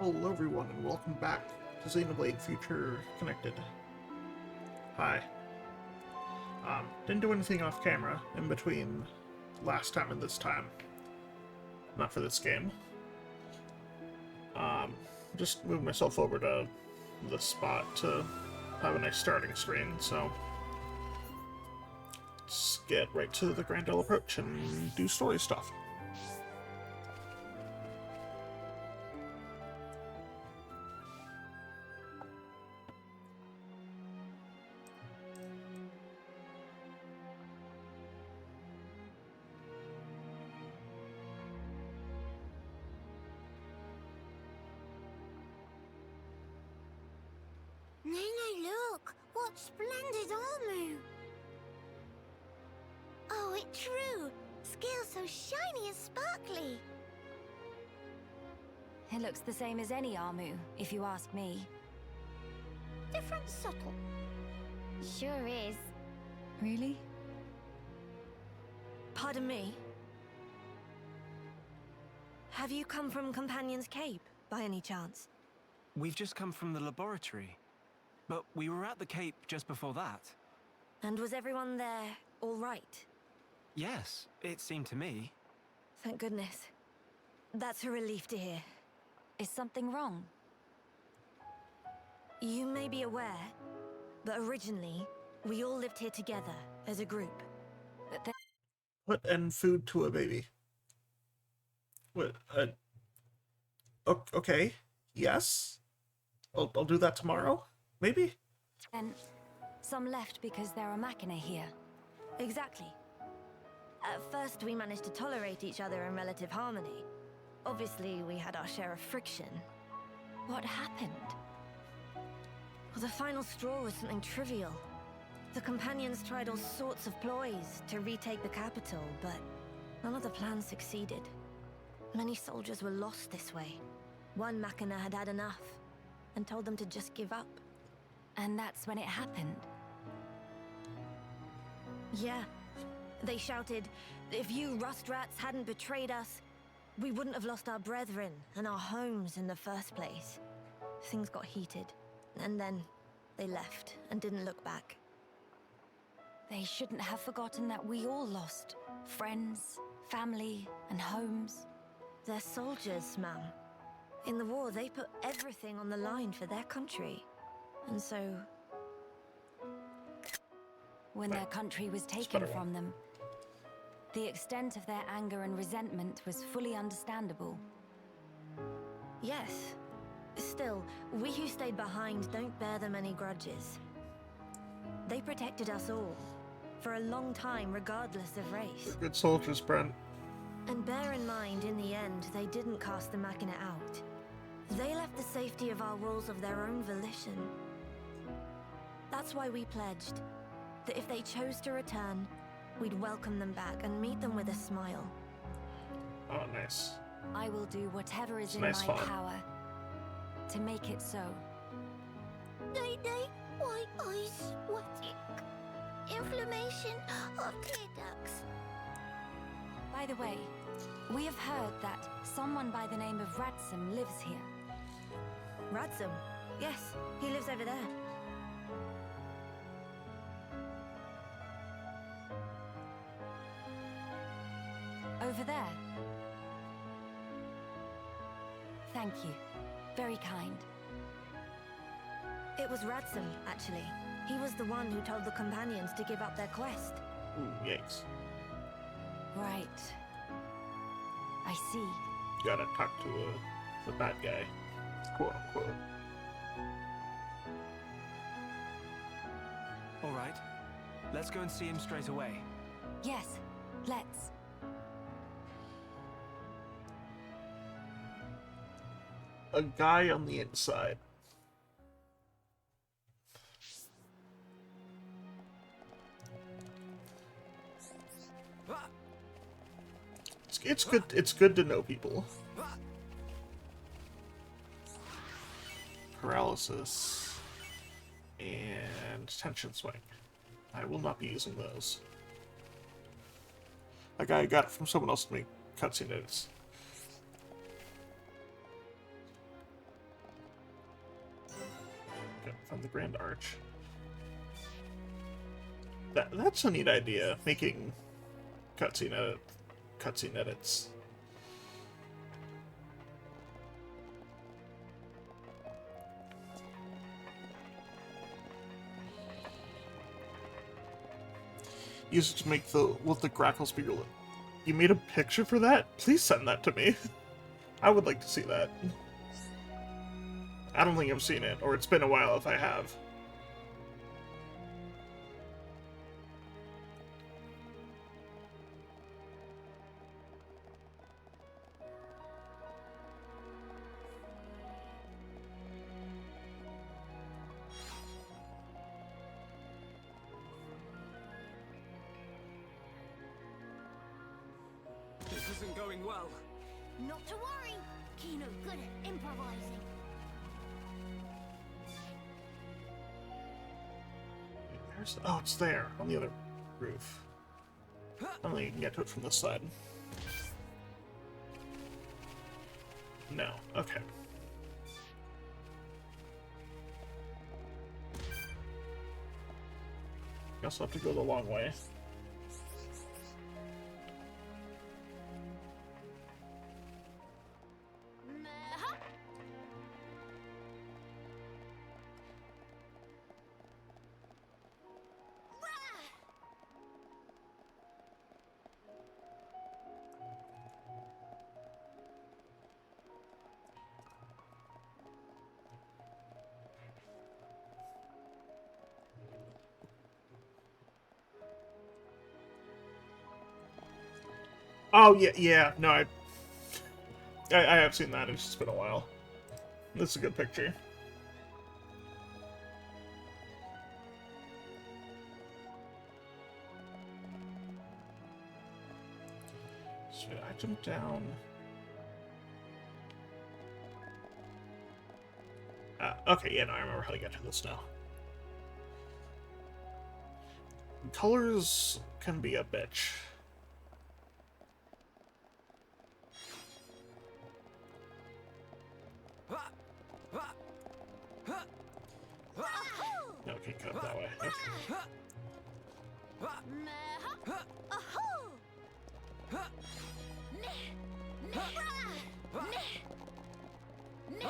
Hello everyone and welcome back to Xenoblade Future Connected. Hi. Didn't do anything off camera in between last time and this time. Not for this game. Just moved myself over to the spot to have a nice starting screen, so let's get right to the Gran Dell approach and do story stuff. Nene, look! What splendid armor! Oh, it's true! Scales so shiny and sparkly! It looks the same as any Armu, if you ask me. Different subtle. Sure is. Really? Pardon me? Have you come from Companion's Cape, by any chance? We've just come from the laboratory. But we were at the Cape just before that. And was everyone there all right? Yes, it seemed to me. Thank goodness. That's a relief to hear. Is something wrong? You may be aware, but originally, we all lived here together as a group. But then... Put and food to a baby. What? Okay. Yes. I'll do that tomorrow. Maybe. And some left because there are machina here. Exactly. At first, we managed to tolerate each other in relative harmony. Obviously, we had our share of friction. What happened? Well, the final straw was something trivial. The Companions tried all sorts of ploys to retake the capital, but none of the plans succeeded. Many soldiers were lost this way. One machina had had enough and told them to just give up. And that's when it happened. Yeah. They shouted, if you rust rats hadn't betrayed us, we wouldn't have lost our brethren and our homes in the first place. Things got heated, and then they left and didn't look back. They shouldn't have forgotten that we all lost friends, family, and homes. They're soldiers, ma'am. In the war, they put everything on the line for their country. And so... when their country was taken from them, the extent of their anger and resentment was fully understandable. Yes. Still, we who stayed behind don't bear them any grudges. They protected us all, for a long time, regardless of race. Good soldiers, Brent. And bear in mind, in the end, they didn't cast the machina out. They left the safety of our walls of their own volition. That's why we pledged that if they chose to return, we'd welcome them back and meet them with a smile. Oh, nice. I will do whatever is It's in nice my fun. power to make it so. Nene, why eyes sweating? Inflammation of tear ducts. By the way, we have heard that someone by the name of Radsum lives here. Radsum? Yes, he lives over there. Over there. Thank you. Very kind. It was Radsum, actually. He was the one who told the Companions to give up their quest. Ooh, yikes. Right. I see. Gotta talk to the bad guy, quote unquote. All right, let's go and see him straight away. Yes, let's. A guy on the inside. It's good. It's good to know people. Paralysis and tension swing. I will not be using those. A guy got it from someone else to make cutscene edits. From the Grand Arch. That's a neat idea, making cutscene edits. Use it to make the grackles bigger. You made a picture for that? Please send that to me. I would like to see that. I don't think I've seen it, or it's been a while if I have. This isn't going well. Not to worry. Kino good at improvising. Oh, it's there, on the other roof. Only you can get to it from this side. No, okay. Guess I'll have to go the long way. Meh-huh. Oh, yeah, no, I have seen that, it's just been a while. This is a good picture. Should I jump down? Okay, yeah, no, I remember how to get to this now. Colors can be a bitch. No, can't cut up that way. Okay. Meh-huh. Ahoo. Neh. Neh. Neh. Neh.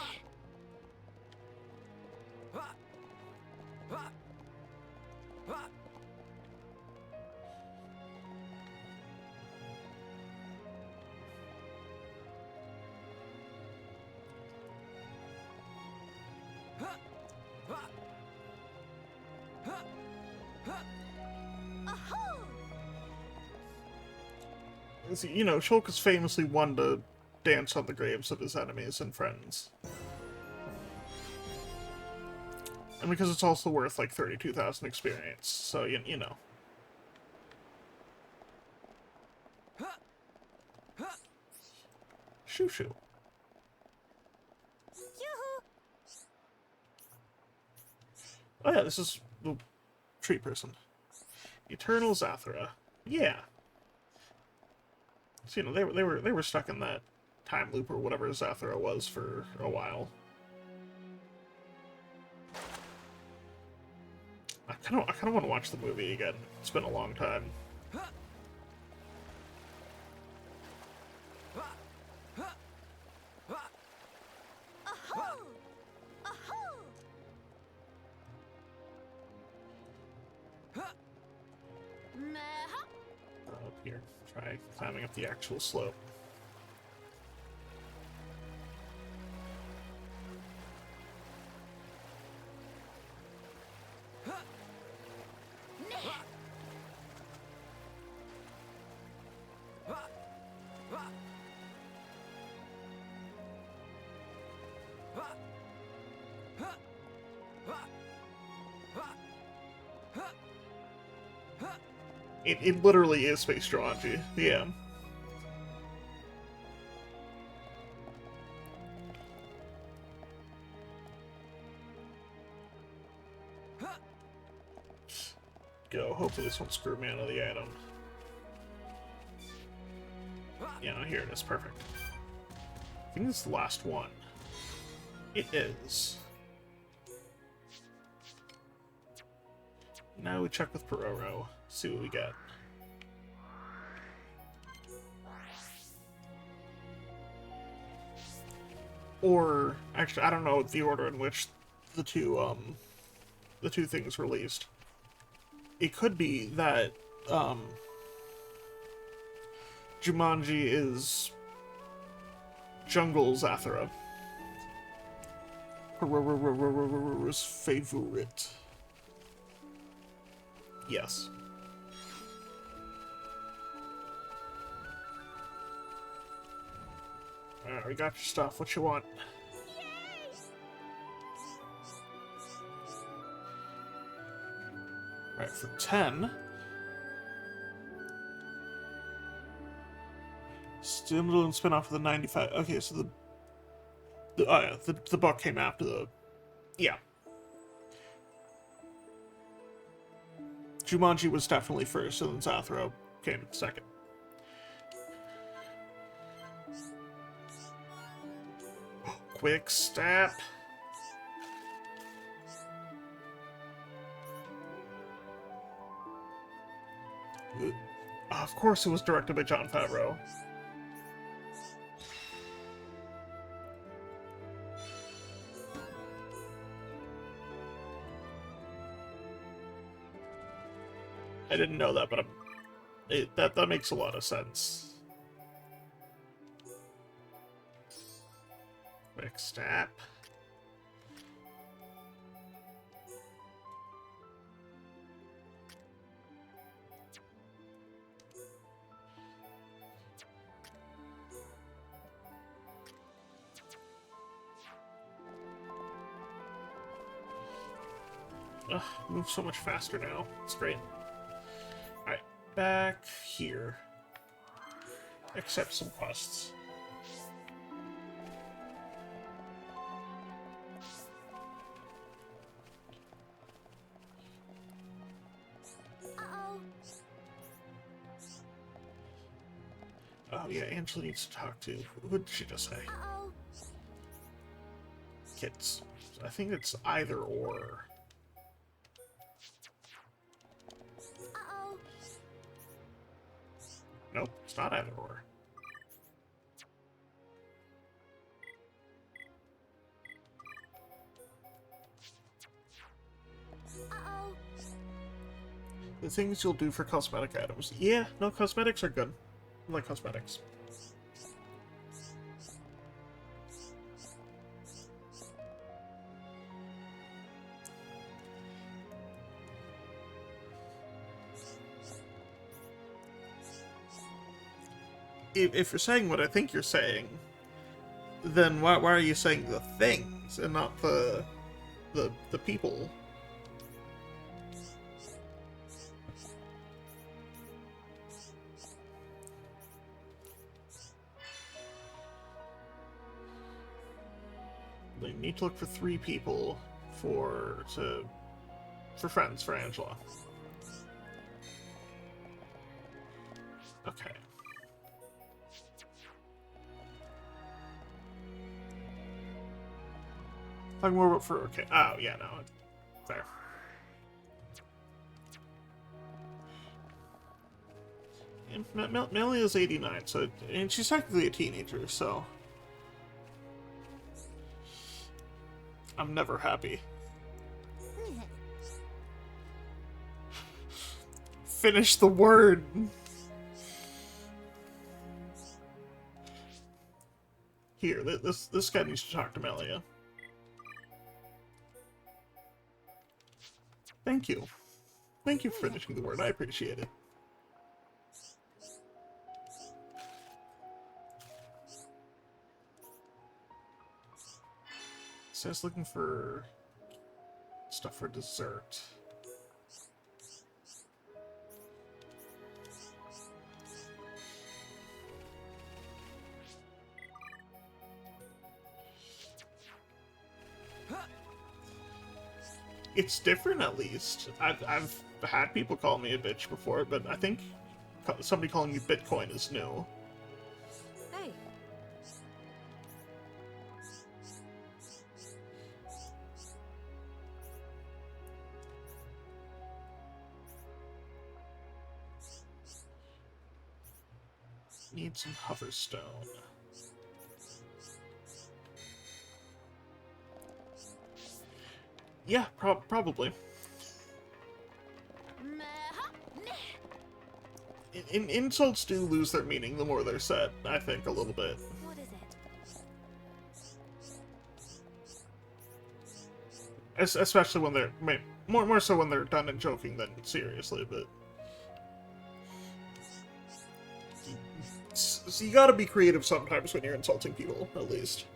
See, you know, Shulk is famously one to dance on the graves of his enemies and friends. And because it's also worth, like, 32,000 experience, so, you know. Shoo-shoo. Yoo-hoo. Oh yeah, this is the tree person. Eternal Zathura. Yeah. So, you know, they were stuck in that time loop or whatever Zathura was for a while. I kind of want to watch the movie again. It's been a long time. Ahoo. Ahoo. Meh-huh. Up here, try climbing up the actual slope. It literally is space geology. Yeah. Go. Hopefully this won't screw me out of the item. Yeah, here it is. Perfect. I think it's the last one. It is. Now we check with Pororo. See what we get. Or actually, I don't know the order in which the two things released. It could be that Jumanji is Jungle Zathura. Pororo's favorite. Yes. Alright, we got your stuff. What you want? Alright, for 10. Still spin off of the 95. Okay, so the book came after the. Yeah. Jumanji was definitely first, and then Zathura came second. Quick step. Of course it was directed by Jon Favreau. I didn't know that, but that makes a lot of sense. Quick step. Ugh, move so much faster now. It's great. Alright, back here. Accept some quests. Uh-oh. Oh yeah, Angela needs to talk to. Who did she just say? Uh-oh. Kids. I think it's either or. Uh-oh. Nope, it's not either or. Uh-oh. The things you'll do for cosmetic items. Yeah, no, cosmetics are good. I like cosmetics. If you're saying what I think you're saying, then why are you saying the things and not the people? They need to look for 3 people for friends for Angela. Okay. Talking more about for okay. Oh yeah, no, fair. And Melly is 89, so and she's technically a teenager, so I'm never happy. Finish the word. Here, this guy needs to talk to Melia. Thank you. Thank you for finishing the word. I appreciate it. Says looking for stuff for dessert. It's different, at least. I've had people call me a bitch before, but I think somebody calling me Bitcoin is new. Hey. Need some hoverstone. Yeah, probably. Insults do lose their meaning the more they're said, I think, a little bit. What is it? Especially when they're... More so when they're done and joking than seriously, but... So you gotta be creative sometimes when you're insulting people, at least.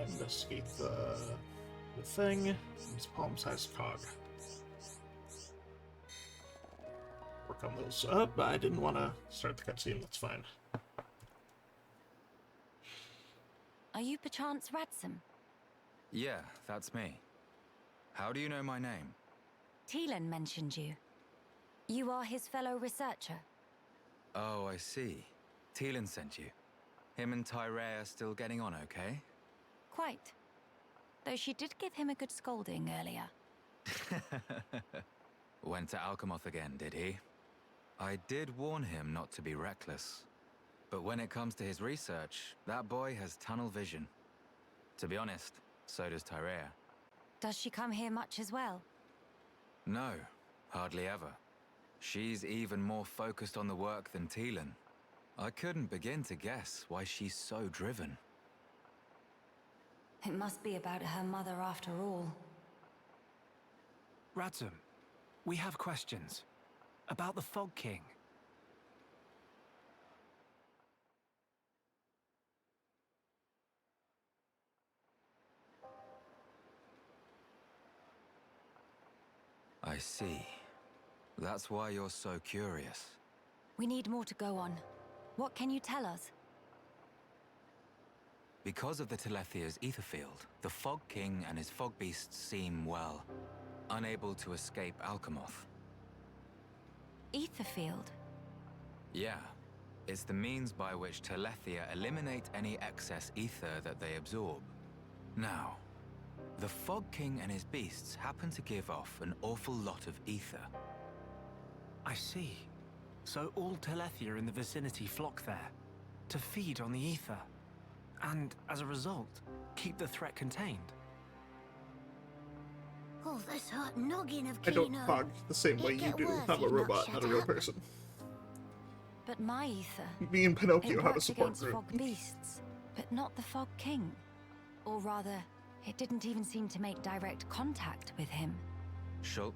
Investigate the thing. It's palm-sized cog. Work on those up. I didn't want to start the cutscene. That's fine. Are you perchance Radsum? Yeah, that's me. How do you know my name? Teelan mentioned you. You are his fellow researcher. Oh, I see. Teelan sent you. Him and Tyree are still getting on okay? Quite. Though she did give him a good scolding earlier. Went to Alchemoth again, did he? I did warn him not to be reckless. But when it comes to his research, that boy has tunnel vision. To be honest, so does Tyree. Does she come here much as well? No, hardly ever. She's even more focused on the work than Teelan. I couldn't begin to guess why she's so driven. It must be about her mother after all. Radsum, we have questions. About the Fog King. I see. That's why you're so curious. We need more to go on. What can you tell us? Because of the Telethia's ether field, the Fog King and his fog beasts seem, well, unable to escape Alchemoth. Ether field? Yeah. It's the means by which Telethia eliminate any excess ether that they absorb. Now, the Fog King and his beasts happen to give off an awful lot of ether. I see. So all Telethia in the vicinity flock there, to feed on the ether. And, as a result, keep the threat contained. Oh, this hot noggin of I Kino. don't fog the same way you do. I'm a robot, not a real person. But my ether... Me and Pinocchio It have a worked support against group. fog beasts, but not the Fog King. Or rather, it didn't even seem to make direct contact with him. Shulk,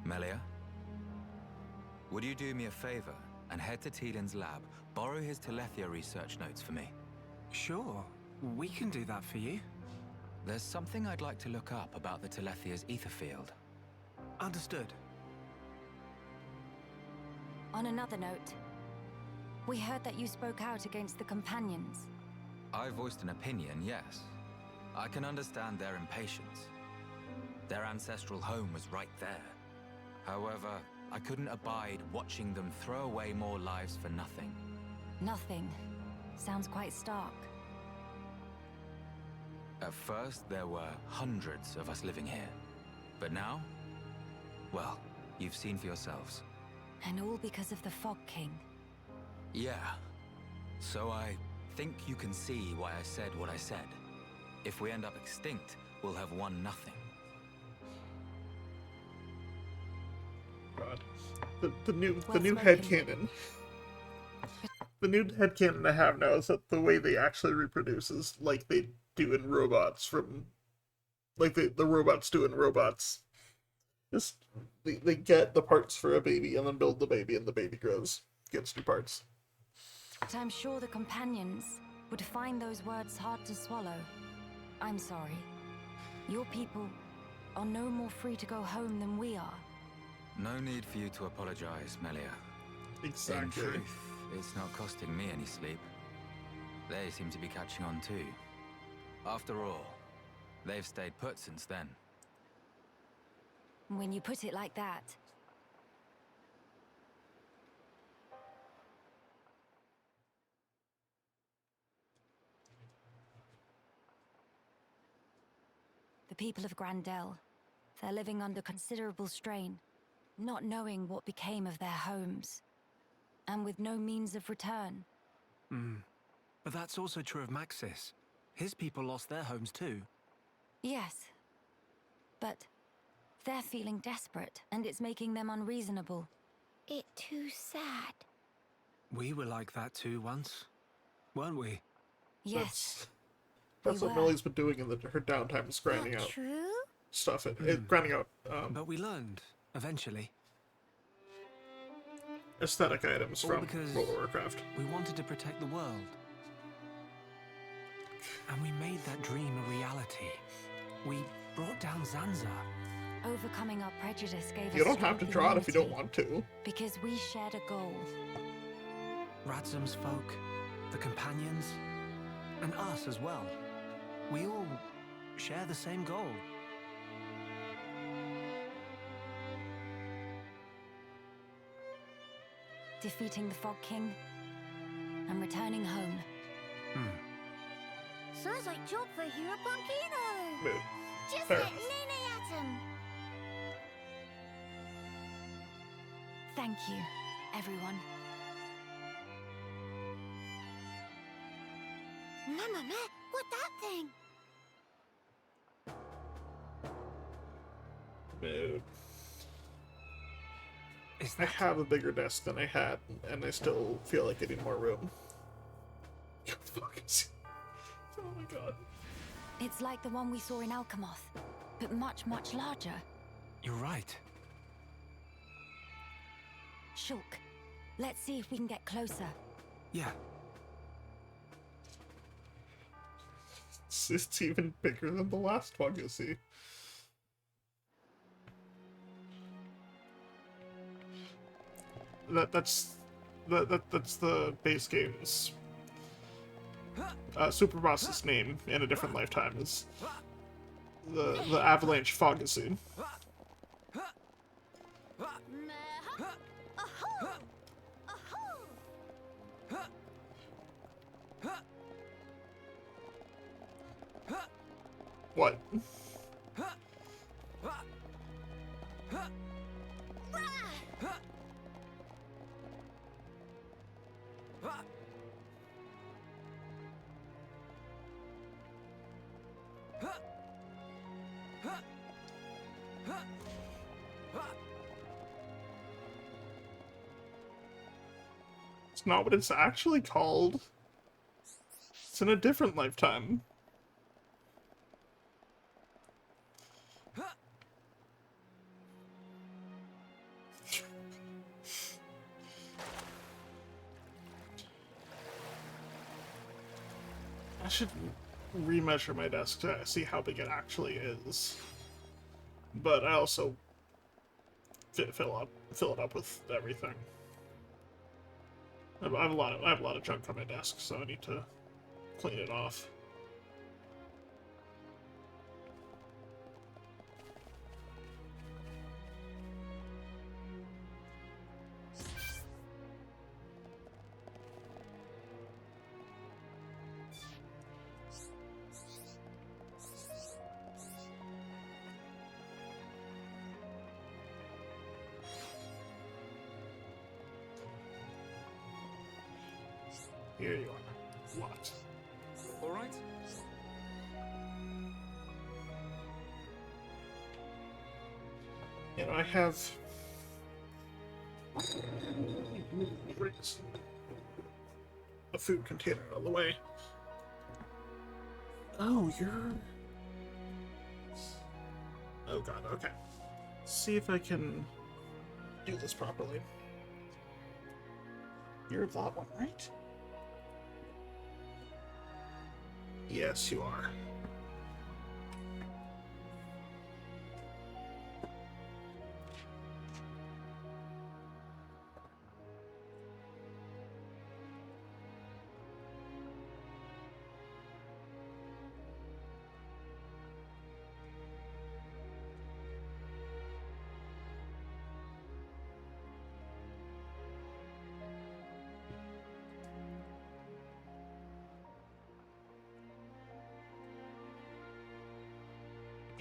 Melia, would you do me a favor and head to Teelan's lab, borrow his Telethia research notes for me? Sure, we can do that for you. There's something I'd like to look up about the Telethia's ether field. Understood. On another note, we heard that you spoke out against the companions. I voiced an opinion, yes. I can understand their impatience. Their ancestral home was right there. However, I couldn't abide watching them throw away more lives for nothing. Nothing. Sounds quite stark. At first, there were hundreds of us living here. But now, well, you've seen for yourselves. And all because of the Fog King. Yeah. So I think you can see why I said what I said. If we end up extinct, we'll have won nothing. God. The new Well headcanon. The new headcanon I have now is that the way they actually reproduce is like they do in robots from... Like the robots do in robots. Just, they get the parts for a baby and then build the baby and the baby grows. Gets new parts. But I'm sure the companions would find those words hard to swallow. I'm sorry. Your people are no more free to go home than we are. No need for you to apologize, Melia. Exactly. In truth, it's not costing me any sleep. They seem to be catching on too. After all, they've stayed put since then. When you put it like that. people of Dell. They're living under considerable strain, not knowing what became of their homes, and with no means of return. But that's also true of Maxis. His people lost their homes too. Yes, but they're feeling desperate, and it's making them unreasonable. It too sad. We were like that too once, weren't we? Yes, That's we what were. Millie's been doing in her downtime, is grinding Not out true? stuff. Grinding out But we learned, eventually. aesthetic items All from because World of Warcraft. we wanted to protect the world. And we made that dream a reality. We brought down Zanza. Overcoming our prejudice gave us You don't have to strength draw it and if you don't unity, want to. because we shared a goal. Radzum's folk, the companions, and us as well. We all share the same goal. Defeating the Fog King and returning home. Sounds like job for Hero Punkino. Mood. Just Fair let enough. Nene at him. Thank you, everyone. Mama, what that thing? Mood. Is I that... have a bigger desk than I had, and I still feel like I need more room. Fuck. Oh my god. It's like the one we saw in Alchemoth, but much, much larger. You're right. Shulk, let's see if we can get closer. Yeah. It's even bigger than the last one, you see. That's the base game's Superboss's name in a different lifetime is the Avalanche Fogacy. What? It's not what it's actually called. It's in a different lifetime. I should remeasure my desk to see how big it actually is. But I also fill it up with everything. I have a lot of junk on my desk, so I need to clean it off. Here you are. What? All right. You know, I have a food container out of the way. Oh, you're... Oh god, okay. See if I can do this properly. You're that one, right? Yes, you are.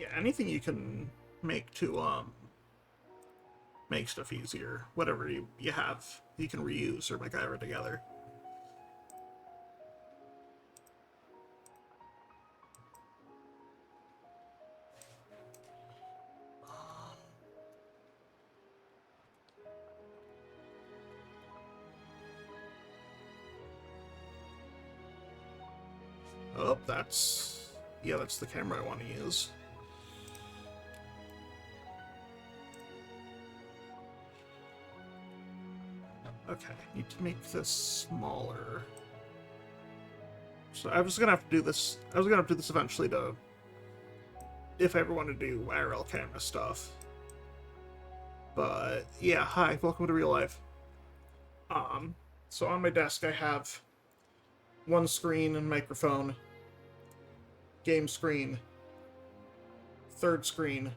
Yeah, anything you can make to make stuff easier. Whatever you have, you can reuse or make either together. Oh, that's... yeah, that's the camera I want to use. Okay, need to make this smaller. So I was gonna have to do this. I was gonna have to do this eventually to, if I ever want to do IRL camera stuff. But yeah, hi, welcome to real life. So on my desk I have one screen and microphone, game screen, third screen,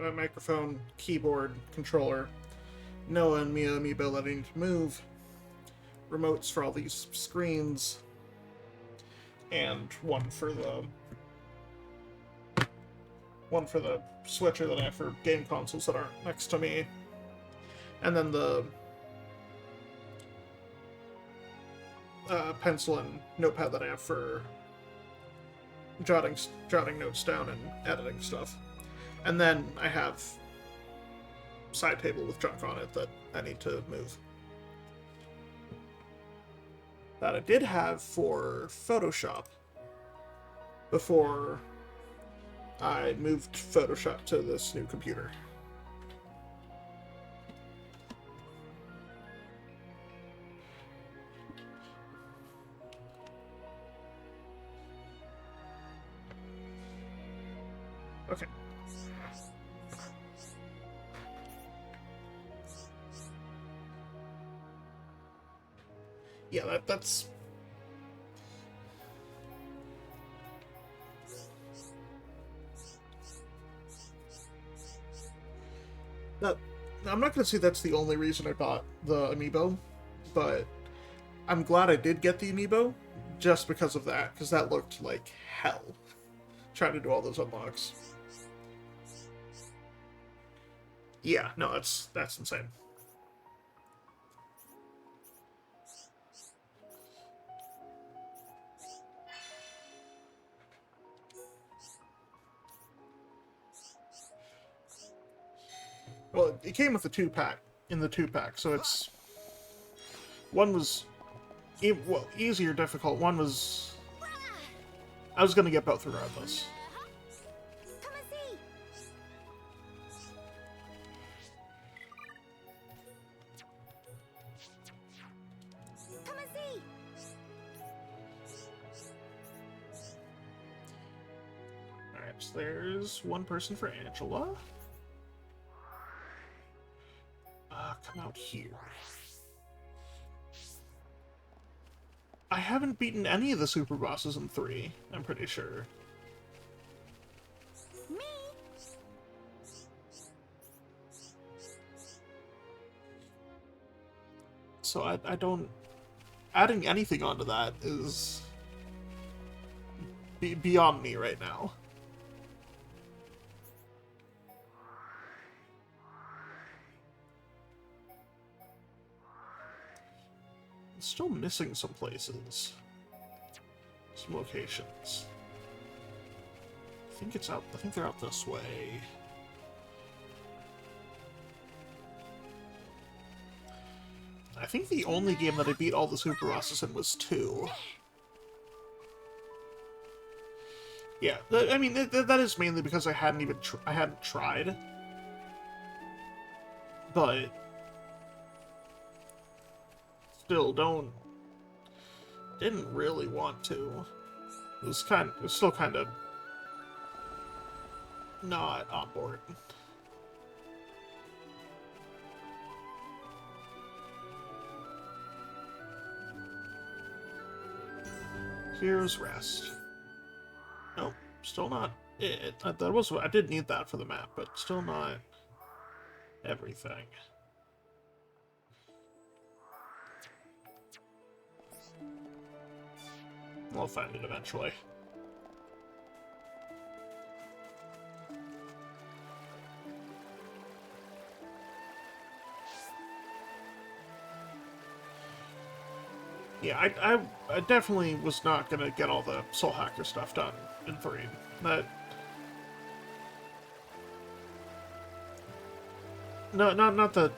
my microphone, keyboard, controller, Noah and Mia amiibo that I need to move, remotes for all these screens, and one for the switcher that I have for game consoles that aren't next to me, and then the pencil and notepad that I have for jotting notes down and editing stuff. And then I have side table with junk on it that I need to move. That I did have for Photoshop before I moved Photoshop to this new computer. Okay. Yeah, that's... That, I'm not going to say that's the only reason I bought the amiibo, but I'm glad I did get the amiibo just because of that, because that looked like hell, trying to do all those unlocks. Yeah, no, that's insane. Well, it came with the 2-pack, in the 2-pack, so it's... One was, well, easy or difficult. One was... I was gonna get both regardless. Come and see. Come and see. Alright, so there's one person for Angela. Come out here. I haven't beaten any of the super bosses in 3, I'm pretty sure. Me. So I don't... Adding anything onto that is... beyond me right now. Still missing some places. Some locations. I think it's out. I think they're out this way. I think the only game that I beat all the super bosses in was 2. Yeah, I mean that is mainly because I hadn't even I hadn't tried. But still, didn't really want to. It was still kind of not on board. Here's rest. Nope, still not it. That was I did need that for the map, but still not everything. We'll find it eventually. Yeah, I definitely was not gonna get all the Soul Hacker stuff done in 3. That... No, not the...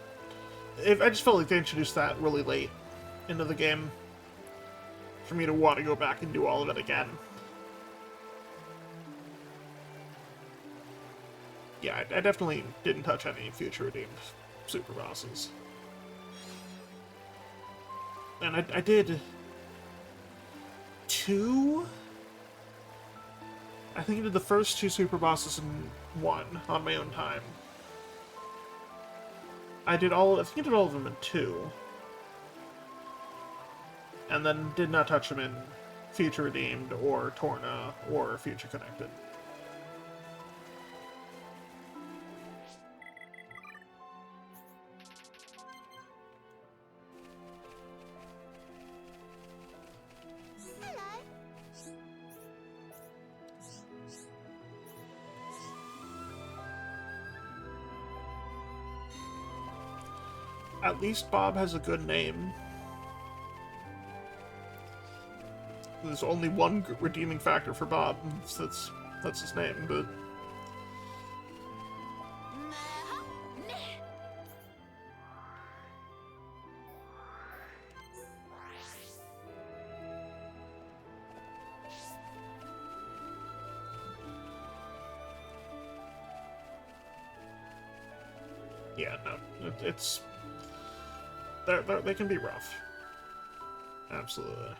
I just felt like they introduced that really late into the game for me to want to go back and do all of it again. Yeah, I definitely didn't touch any future redeemed super bosses. And I did 2? I think I did the first 2 super bosses in 1 on my own time. I think I did all of them in 2. And then did not touch them in Future Redeemed, or Torna, or Future Connected. Hello. At least Bob has a good name. There's only one redeeming factor for Bob, and that's his name, but... Yeah, no, it's... They can be rough. Absolutely.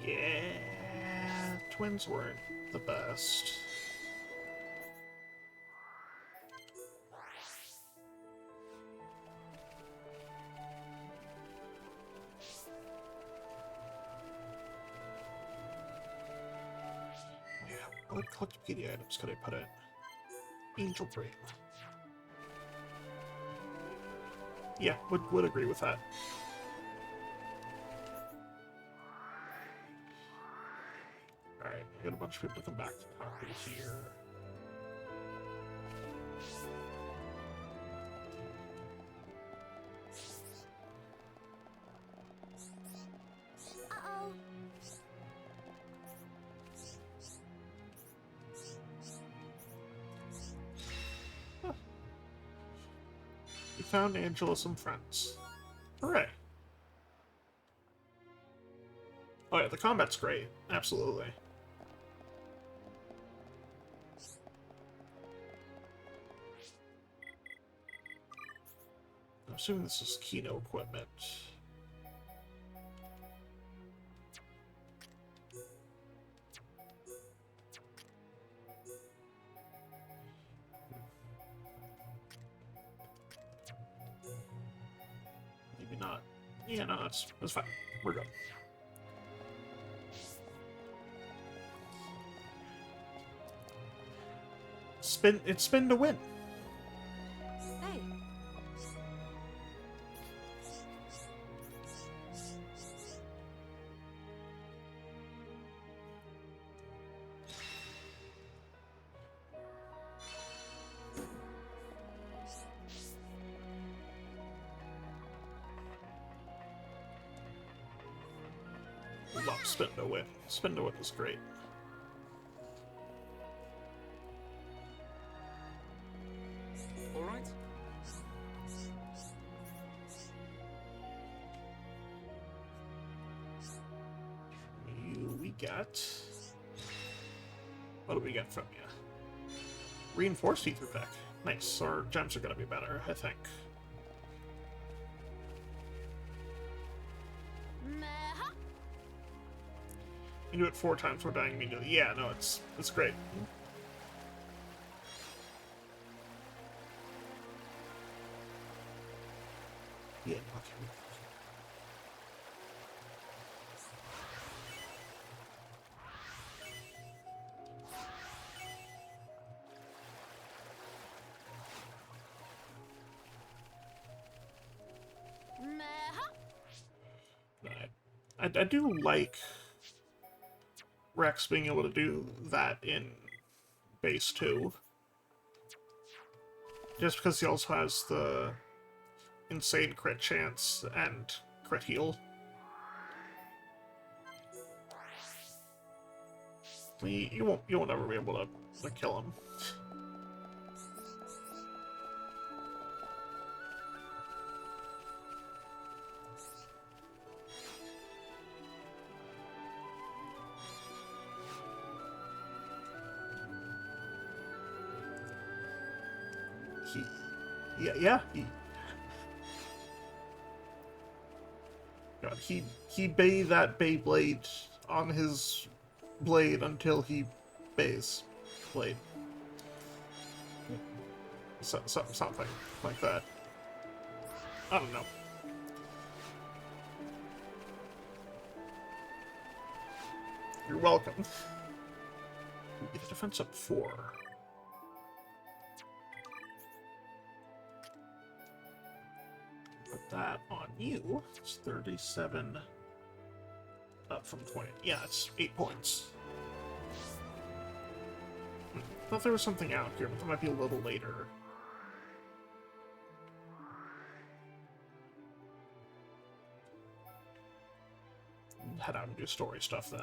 Yeah, twins weren't the best. Yeah, what collectipedia items could I put in? Angel Brain. Yeah, would agree with that. Alright, I got a bunch of people to come back to the property here. Uh-oh. We found Angela some friends. Hooray. Oh yeah, the combat's great. Absolutely. I'm assuming this is Kino equipment. Maybe not. Yeah, no, that's fine. We're good. Spin to win. Hey, Love spin to win. Spin to win is great. All right. We got... What do we get from you? Reinforced ether pack. Nice. Our gems are gonna be better, I think. You do it 4 times, we're dying immediately. Yeah, no, it's great. Yeah, okay. I do like Rex being able to do that in base 2. Just because he also has the insane crit chance and crit heal. You won't ever be able to kill him. God, he bay that Beyblade on his blade until he bays blade. Something like that. I don't know. You're welcome. Get defense up 4. Put that on you. It's 37 up from 20. Yeah, it's 8 points. Thought there was something out here, but that might be a little later. Head out and do story stuff then.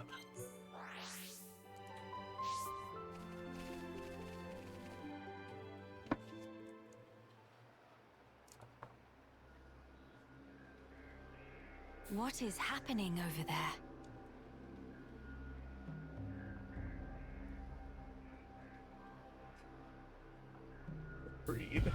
What is happening over there? Breed.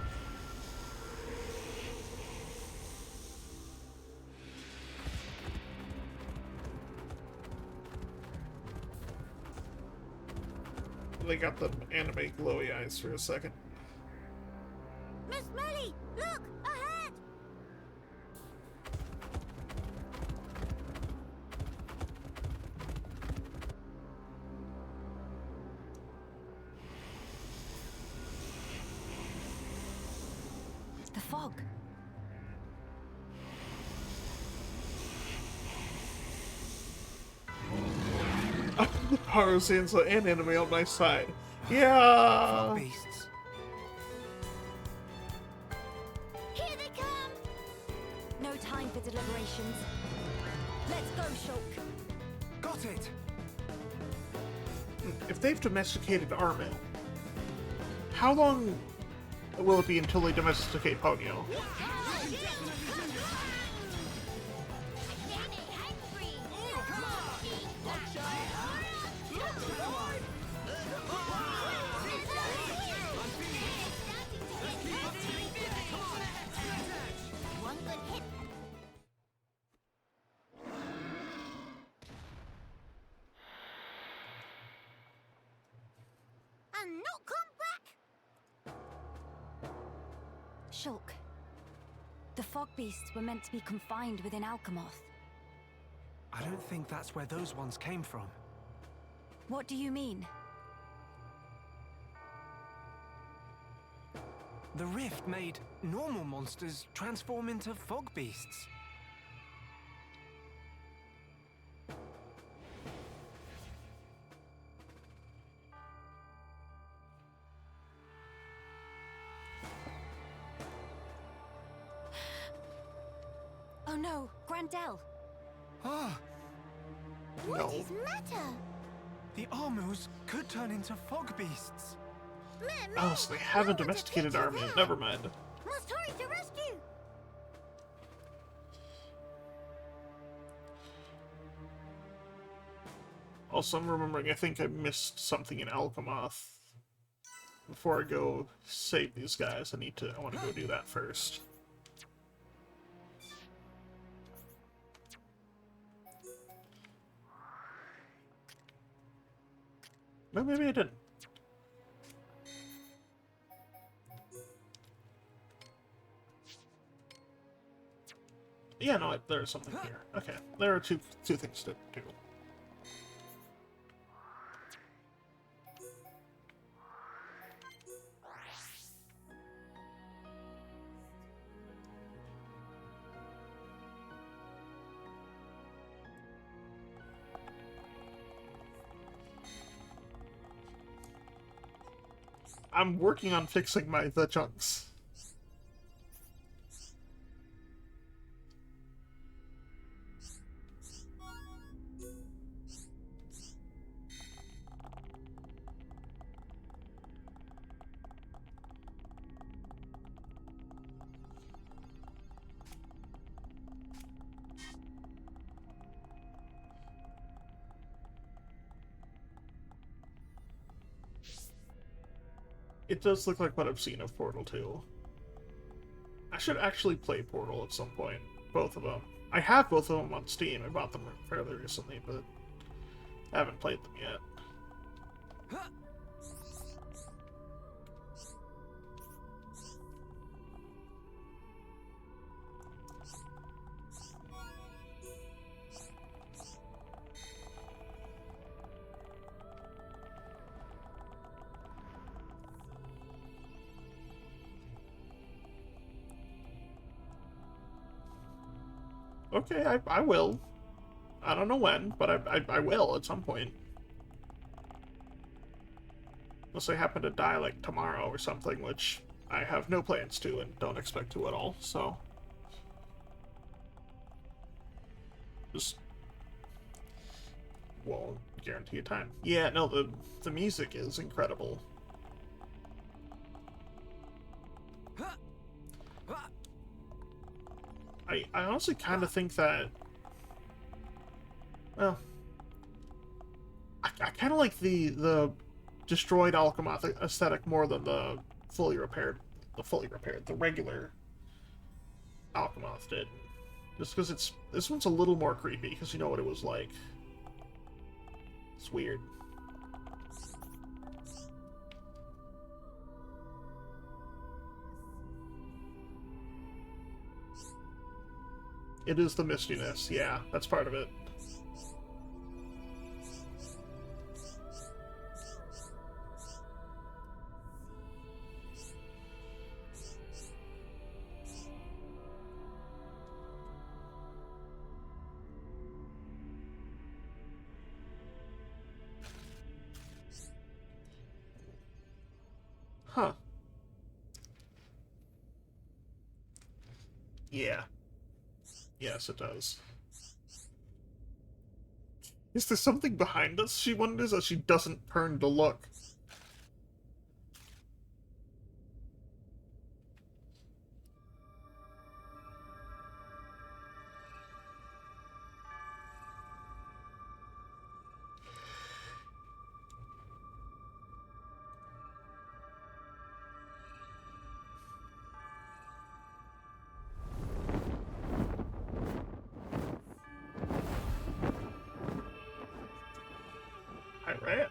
They got the anime glowy eyes for a second. Miss Melly, look ahead. The fog. Haru Sansa and anime on my side. Yeah. Beasts. Here they come. No time for deliberations. Let's go, Shulk. Got it. If they've domesticated Armin, how long will it be until they domesticate Ponyo? One good hit. And not come back. Shulk. The fog beasts were meant to be confined within Alchemoth. I don't think that's where those ones came from. What do you mean? The rift made normal monsters transform into fog beasts. Oh no, Dell. Ah, What No. is matter? the Armus could turn into fog beasts. Oh, so they haven't domesticated Armin. Never mind. Must hurry to rescue. Also, I'm remembering, I think I missed something in Alchemoth. Before I go save these guys, I want to go do that first. No, maybe I didn't. Yeah, no, there's something here. Okay, there are two things to do. I'm working on fixing the chunks. It does look like what I've seen of Portal 2. I should actually play Portal at some point. Both of them. I have both of them on Steam. I bought them fairly recently, but I haven't played them yet. Okay, I will. I don't know when, but I will at some point. Unless I happen to die, like, tomorrow or something, which I have no plans to and don't expect to at all, so... Just... won't guarantee a time. Yeah, no, the music is incredible. I honestly kind of think that... Well... I kind of like the destroyed Alchemoth aesthetic more than the regular Alchemoth did. Just because this one's a little more creepy, because you know what it was like. It's weird. It is the mistiness, yeah, that's part of it. Huh. Yeah. Yes, it does. Is there something behind us, she wonders, as she doesn't turn to look? Right?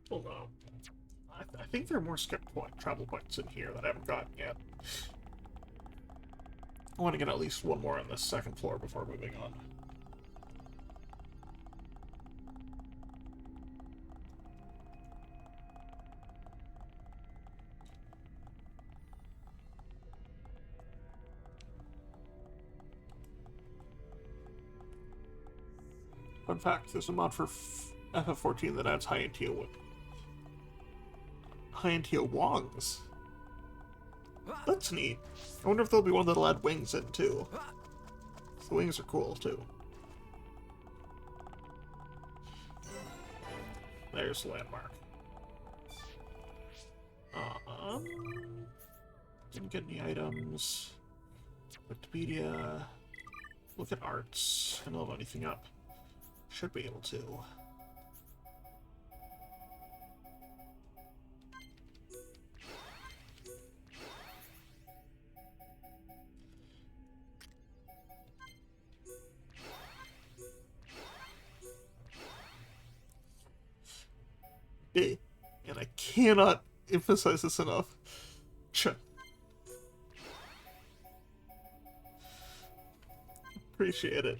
Hold on. I think there are more travel points in here that I haven't gotten yet. I want to get at least one more on this second floor before moving on. Fun fact, there's a mod for FF14 that adds high Antio Wongs. That's neat. I wonder if there'll be one that'll add wings in, too. The wings are cool, too. There's the landmark. Didn't get any items. Wikipedia. Look at arts. I don't have anything up. Should be able to. And I cannot emphasize this enough. Appreciate it.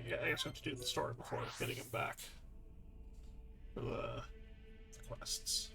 Yeah, I guess I have to do the story before getting him back for the quests.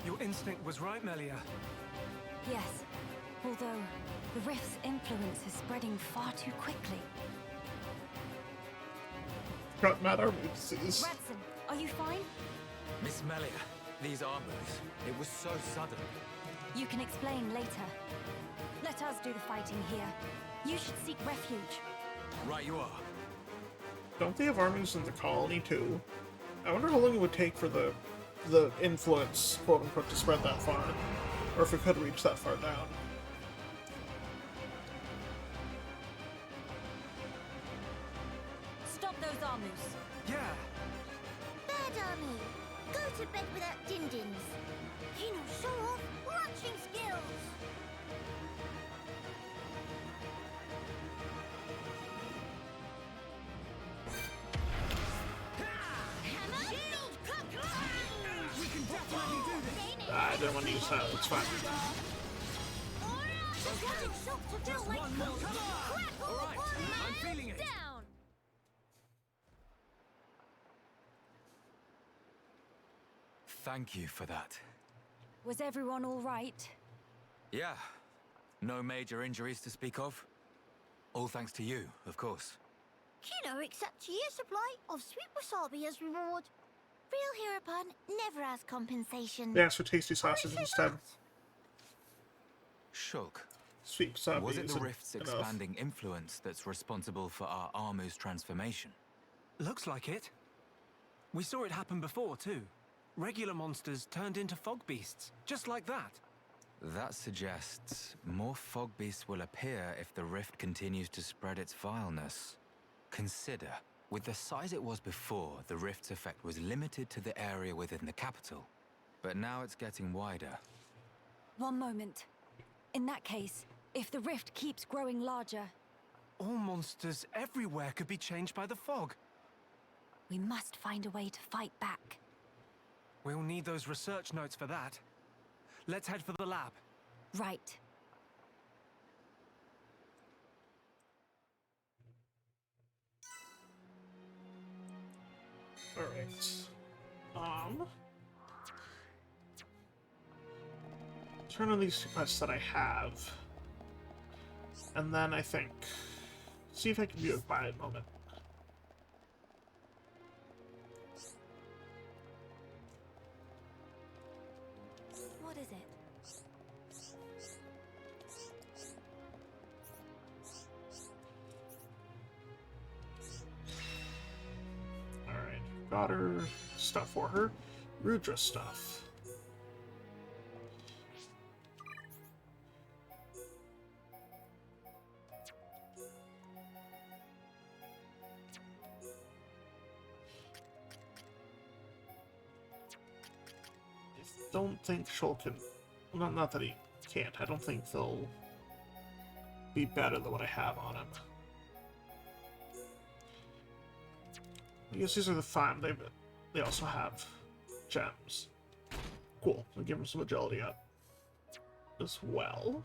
Your instinct was right, Melia. Yes, although the rift's influence is spreading far too quickly. Got mad army disease. Radson, are you fine? Miss Melia, these armors, it was so sudden. You can explain later. Let us do the fighting here. You should seek refuge. Right you are. Don't they have armies in the colony too? I wonder how long it would take for the influence, quote unquote, to spread that far. Or if it could reach that far down. Stop those armies. Yeah. Bird Army, go to bed without din-dins. You know, show off marching skills. Hammer, shield, We can definitely do this. I didn't want to use that, it's fine. One more. Come on. All right. I'm feeling it. down. Thank you for that. Was everyone all right? Yeah. No major injuries to speak of. All thanks to you, of course. Kino accepts a year's supply of sweet wasabi as reward. Real Heropon never has compensation. They asked for tasty sausage instead. Shulk, Sweet wasabi was it the isn't rift's enough. expanding influence that's responsible for our Armu's transformation? Looks like it. We saw it happen before, too. Regular monsters turned into fog beasts, just like that. That suggests more fog beasts will appear if the rift continues to spread its vileness. Consider, with the size it was before, the rift's effect was limited to the area within the capital. But now it's getting wider. One moment. In that case, if the rift keeps growing larger, All monsters everywhere could be changed by the fog. we must find a way to fight back. We'll need those research notes for that. Let's head for the lab. Right. Alright. Turn on these two quests that I have. And then I think... see if I can do a quiet moment. What is it? Alright. Got her stuff for her. Rudra stuff. don't think Shoal can... Well, not that he can't. I don't think they'll be better than what I have on him. I guess these are the 5. They also have gems. Cool. I'll give him some agility up as well.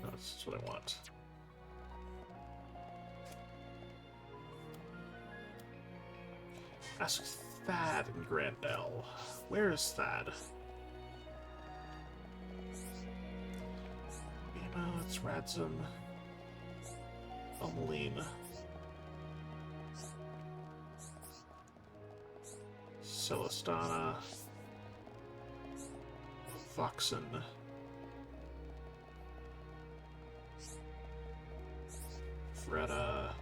That's what I want. Ask Thad and Gran Dell. Where is Thad? It's Radzim. Omeline. Celestana. Voxen. Freda.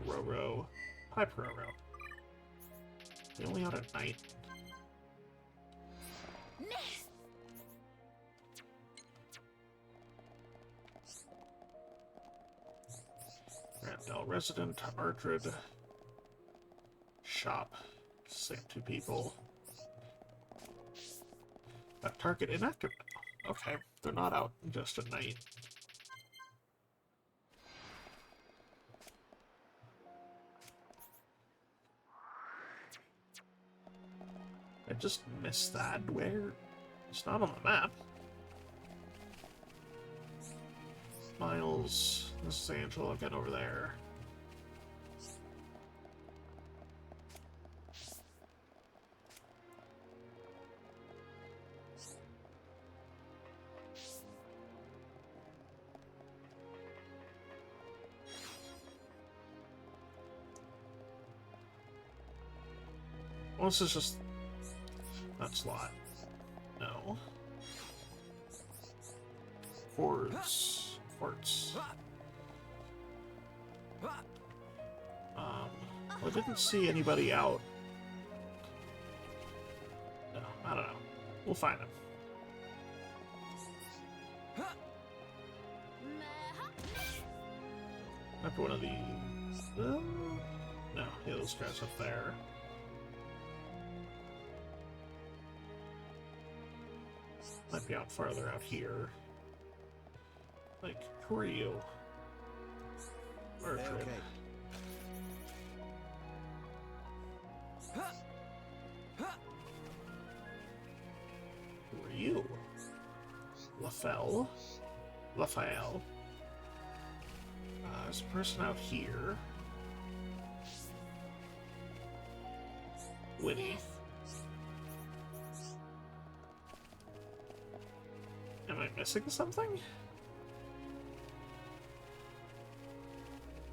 Roro. Hi, Roro. They only out at night. Randall resident, Ardred. Shop. Same 2 people. That target inactive now. Okay, they're not out just at night. I just missed that. Where? It's not on the map. Miles. This is Angel. I'll get over there. Well, this is just... that slot. No. Quartz. Quartz. Well, I didn't see anybody out. No, I don't know. We'll find him. Might be one of these. No, yeah, those guys up there. Might be out farther out here. Like, who are you? Ardred. Okay. Who are you? Raphael. There's a person out here. Winnie. Am I missing something?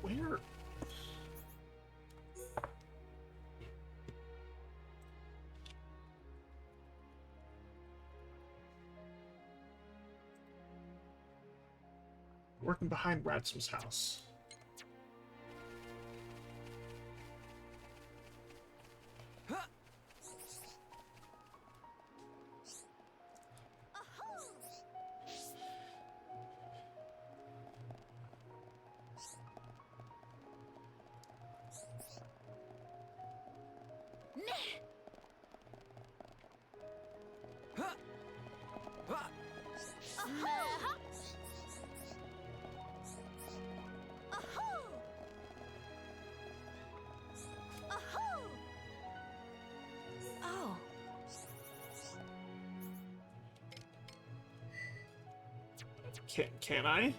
Where? Working behind Radzim's house. Oh, Can I?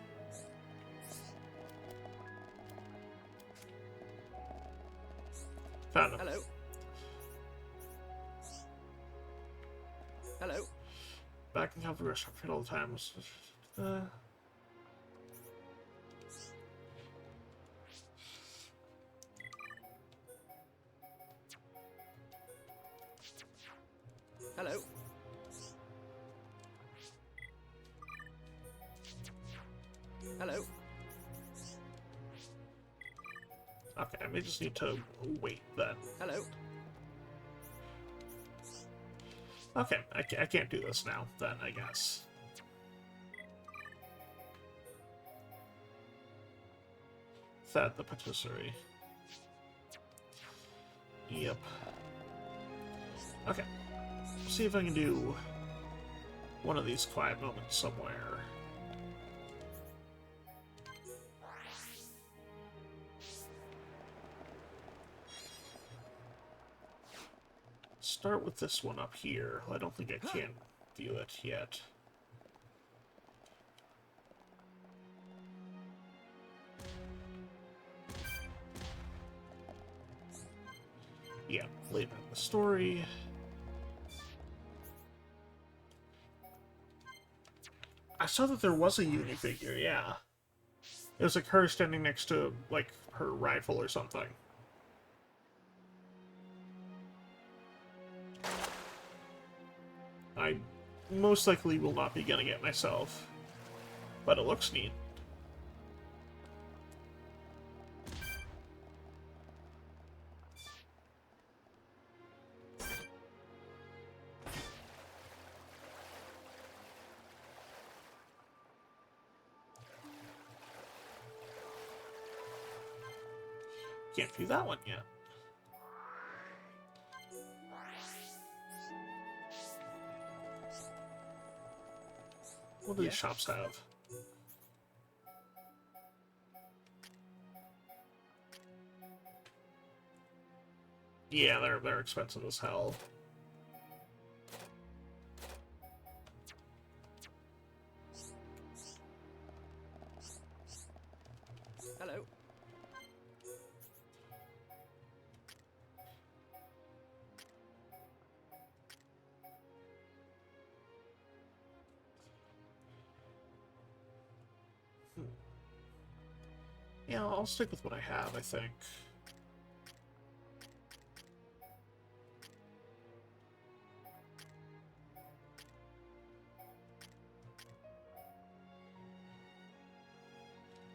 Found him. Hello. Hello. Back in Calvary Restaurant for all the times. Hello. Hello. Okay, I may just need to wait then. Hello. Okay, I can't do this now, then, I guess. Thad the patisserie. Yep. Okay. See if I can do one of these quiet moments somewhere. Start with this one up here. I don't think I can view it yet. Yeah, later in the story. I saw that there was a unifigure, yeah. It was like her standing next to, like, her rifle or something. I most likely will not be getting it myself, but it looks neat. Can't do that one yet. What do these shops have? Yeah, they're expensive as hell. Hello. Yeah, I'll stick with what I have, I think.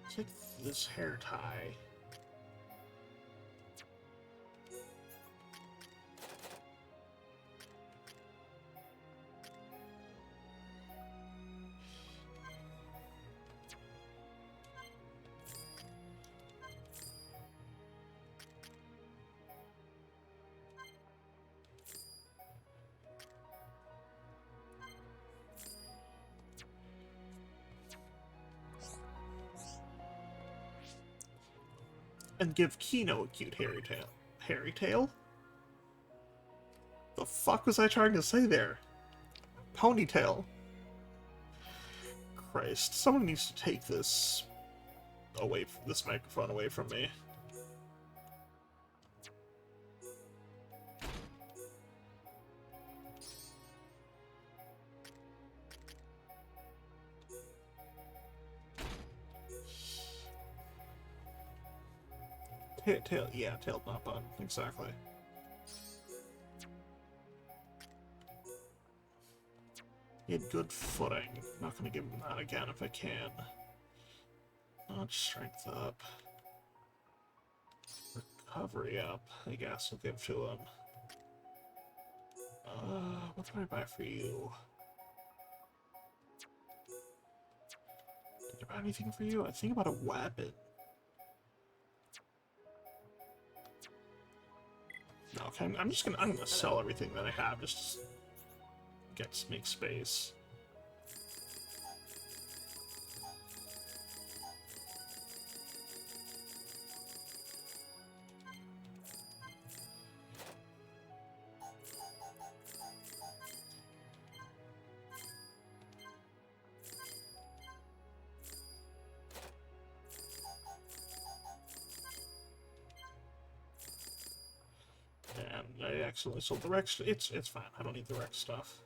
Take this hair tie. And give Kino a cute hairy tail. Hairy tail? The fuck was I trying to say there? Ponytail. Christ, someone needs to take this away, this microphone away from me. Tail, yeah, tailed not bun, exactly. He had good footing. Not gonna give him that again if I can. Not strength up. Recovery up, I guess I'll give to him. What did I buy for you? Did I buy anything for you? I think about a weapon. No, okay, I'm gonna sell everything that I have just to make space. And I accidentally sold the Rex. It's fine. I don't need the Rex stuff.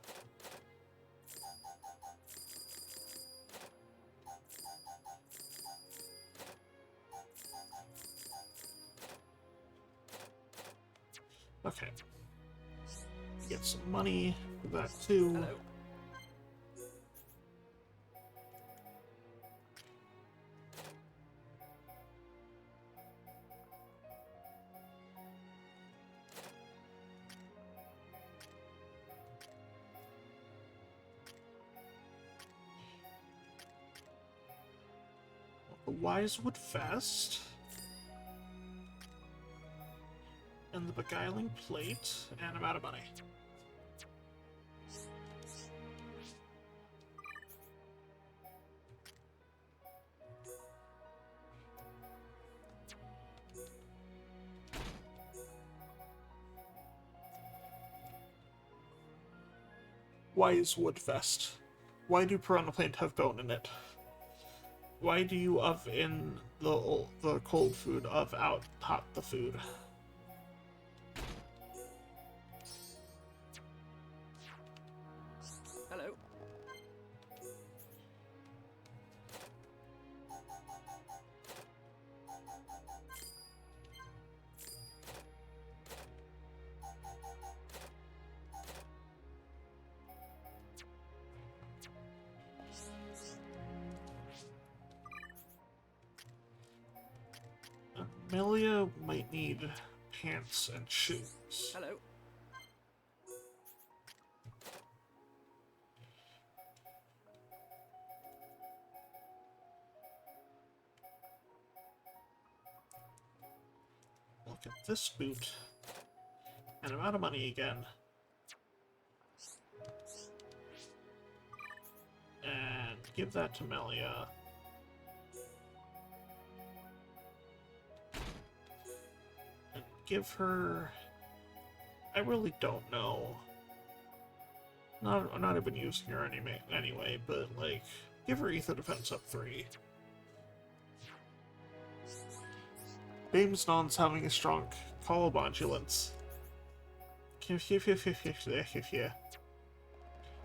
Okay. Get some money for that too. Hello. The Wisewood Vest. And the Beguiling Plate. And I'm out of money. Why is wood vest? Why do piranha plant have bone in it? Why do you of in the cold food of out hot the food? Hello. Amelia might need pants and shoes. Hello. Look at this boot. And I'm out of money again. And give that to Melia. And give her... I really don't know. I'm not even using her anyway, but, like, give her Ether Defense up 3. Bamesnon's having a strong collabondulance.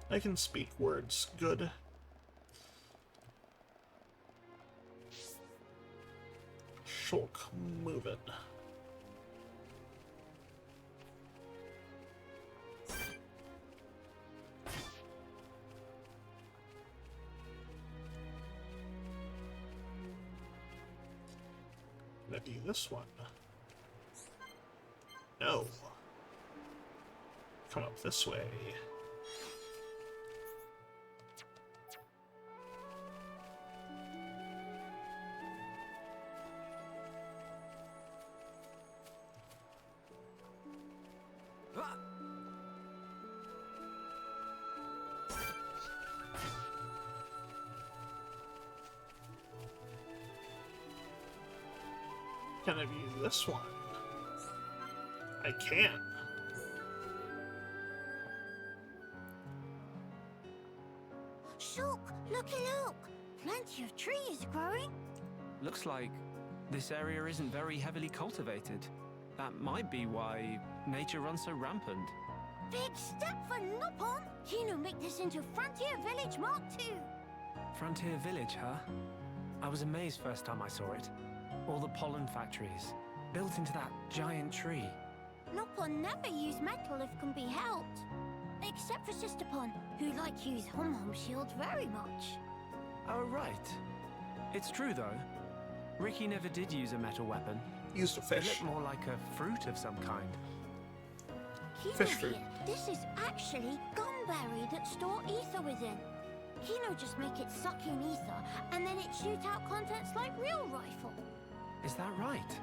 I can speak words good. Shulk moving. Maybe this one. No. Come up this way. Can I view this one? I can. Shulk, looky look! Plenty of trees growing. Looks like this area isn't very heavily cultivated. That might be why nature runs so rampant. Big step for Nopon. Kino make this into Frontier Village Mark II. Frontier Village, huh? I was amazed first time I saw it. All the pollen factories, built into that giant tree. Nopon never use metal if can be helped. Except for Sisterpon, who like use hum-hum shield very much. Oh, right. It's true, though. Ricky never did use a metal weapon. Used a It fish. looked more like a fruit of some kind. Kino Fish fruit. here, this is actually gumberry that store ether within. Kino just make it suck in ether, and then it shoot out contents like real rifle. Is that right?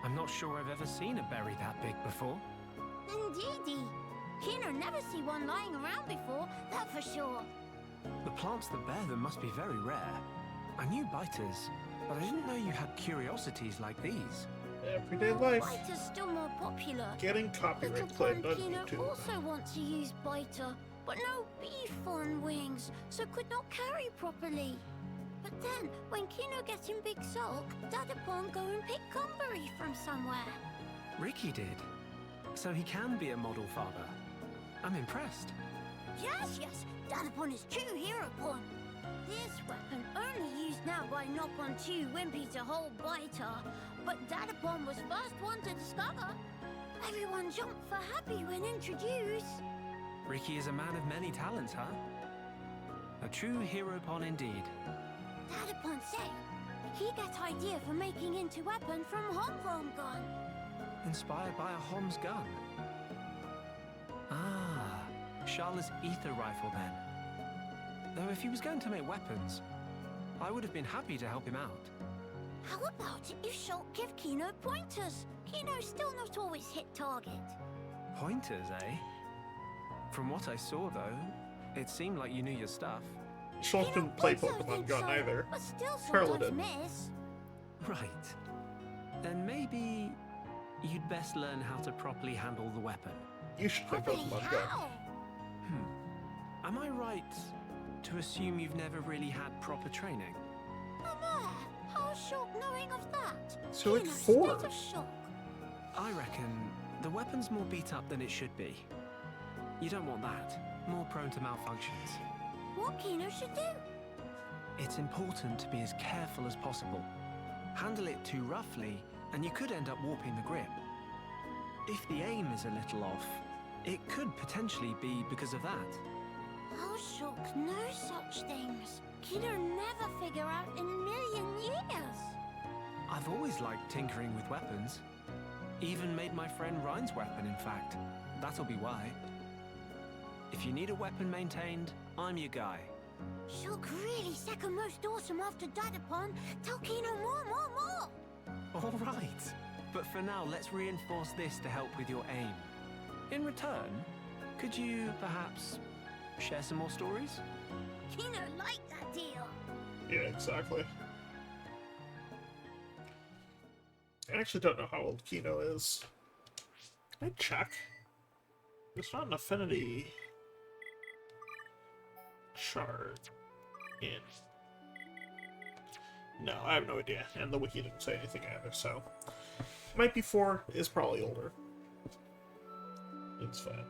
I'm not sure I've ever seen a berry that big before. Indeedy. Kino never see one lying around before, that for sure. The plants that bear them must be very rare. I knew biters, but I didn't know you had curiosities like these. Everyday life. Biter's still more popular. Getting copyright Little claimed Pond on Kino YouTube. also wants to use Biter, but no beef on wings, so could not carry properly. But then, when Kino gets in big sulk, Dadapon go and pick gumberry from somewhere. Ricky did. So he can be a model father. I'm impressed. Yes, Dadapon is true Heropon. This weapon only used now by Nopon 2 Wimpy to hold Biter, but Dadapon was first one to discover. Everyone jumped for happy when introduced. Ricky is a man of many talents, huh? A true Heropon indeed. Dadapon say he get idea for making into weapon from Hom gun. Inspired by a Hom's gun. Ah, Charlotte's ether rifle then. Though if he was going to make weapons, I would have been happy to help him out. How about if Shulk give Kino pointers? Kino still not always hit target. Pointers, eh? From what I saw, though, it seemed like you knew your stuff. Shulk didn't play Pokemon Gun either. But still Perla sometimes did. miss. Right. Then maybe you'd best learn how to properly handle the weapon. You should play Properly Pokemon Gun. how? Am I right to assume you've never really had proper training? Mama, how shocked knowing of that. So like Kino, 4. state of shock. I reckon the weapon's more beat up than it should be. You don't want that. More prone to malfunctions. What Kino should do? It's important to be as careful as possible. Handle it too roughly, and you could end up warping the grip. If the aim is a little off, it could potentially be because of that. How shock no such things. Kino never figure out in a million years. I've always liked tinkering with weapons. Even made my friend Ryan's weapon, in fact. That'll be why. If you need a weapon maintained, I'm your guy. Shock really second most awesome after Dadapon. Tell Kino more. All right. But for now, let's reinforce this to help with your aim. In return, could you perhaps share some more stories? Kino like that deal. Yeah, exactly. I actually don't know how old Kino is. Can I check? There's not an affinity chart in. No, I have no idea, and the wiki didn't say anything either, so... Might be 4, is probably older. It's fine.